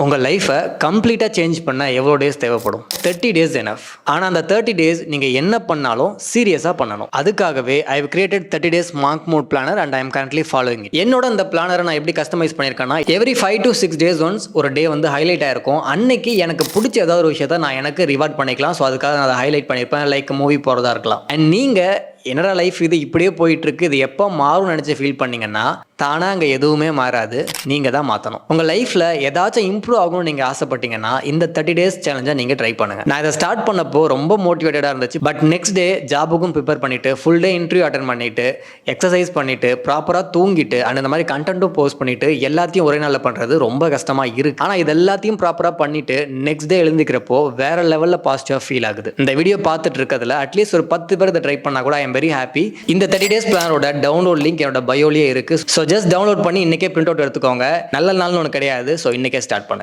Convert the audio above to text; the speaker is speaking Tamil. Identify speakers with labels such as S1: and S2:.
S1: உங்கள் லைஃப்பை கம்ப்ளீட்டாக சேஞ்ச் பண்ண எவ்வளோ டேஸ் தேவைப்படும்? 30 டேஸ் எனஃப். ஆனால் அந்த 30 டேஸ் நீங்கள் என்ன பண்ணாலும் சீரியஸாக பண்ணணும். அதுக்காகவே I have created 30 days mark mode planner and I am currently following it. என்னோட அந்த பிளானரை நான் எப்படி கஸ்டமைஸ் பண்ணியிருக்கேன்னா, எவ்ரி 5 to 6 டேஸ் ஒன்ஸ் ஒரு டே வந்து ஹைலைட் ஆயிருக்கும். அன்னைக்கு எனக்கு பிடிச்ச ஏதாவது ஒரு விஷயத்தை நான் எனக்கு ரிவார்ட் பண்ணிக்கலாம். ஸோ அதுக்காக நான் அதை ஹைலைட் பண்ணியிருப்பேன். லைக் மூவி போகிறதா இருக்கலாம். அண்ட் நீங்கள் என்னடா லைஃப் இது இப்படியே போயிட்டு இருக்கு, இது எப்போ மாறும்னு நினச்சி ஃபீல் பண்ணீங்கன்னா தானா அங்கே எதுவுமே மாறாது. நீங்கள் தான் மாற்றணும். உங்கள் லைஃப்பில் ஏதாச்சும் இம்ப்ரூவ் ஆகணும்னு நீங்கள் ஆசைப்பட்டீங்கன்னா இந்த 30 டேஸ் சேலஞ்சை நீங்கள் ட்ரை பண்ணுங்கள். நான் இதை ஸ்டார்ட் பண்ணப்போ ரொம்ப மோட்டிவேட்டடாக இருந்துச்சு. பட் நெக்ஸ்ட் டே ஜாபுக்கும் ப்ரிப்பேர் பண்ணிவிட்டு ஃபுல் டே இன்டர்வியூ அட்டன் பண்ணிவிட்டு எக்ஸசைஸ் பண்ணிவிட்டு ப்ராப்பராக தூங்கிட்டு அண்ட் இந்த மாதிரி கண்டென்ட்டும் போஸ்ட் பண்ணிவிட்டு எல்லாத்தையும் ஒரே நாளில் பண்ணுறது ரொம்ப கஷ்டமாக இருக்குது. ஆனால் இது எல்லாத்தையும் ப்ராப்பராக பண்ணிவிட்டு நெக்ஸ்ட் டே எழுந்திக்கிறப்போ வேறு லெவலில் பாசிட்டிவாக ஃபீல் ஆகுது. இந்த வீடியோ பார்த்துட்டு இருக்கிறதுல அட்லீஸ்ட் ஒரு 10 பேர் இதை ட்ரை பண்ணால் கூட ஐ எம் வெரி ஹாப்பி. இந்த 30 டேஸ் பிளானோட டவுன்லோட் லிங்க் என்னோட பயோலயே இருக்குது. ஸோ ஜஸ்ட் டவுன்லோட் பண்ணி இன்றைக்கே பிரிண்ட் அவுட் எடுத்துக்கோங்க. நல்ல நாள்னு ஒன்று கிடையாது. ஸோ இன்றைக்கே ஸ்டார்ட் பண்ணுங்கள்.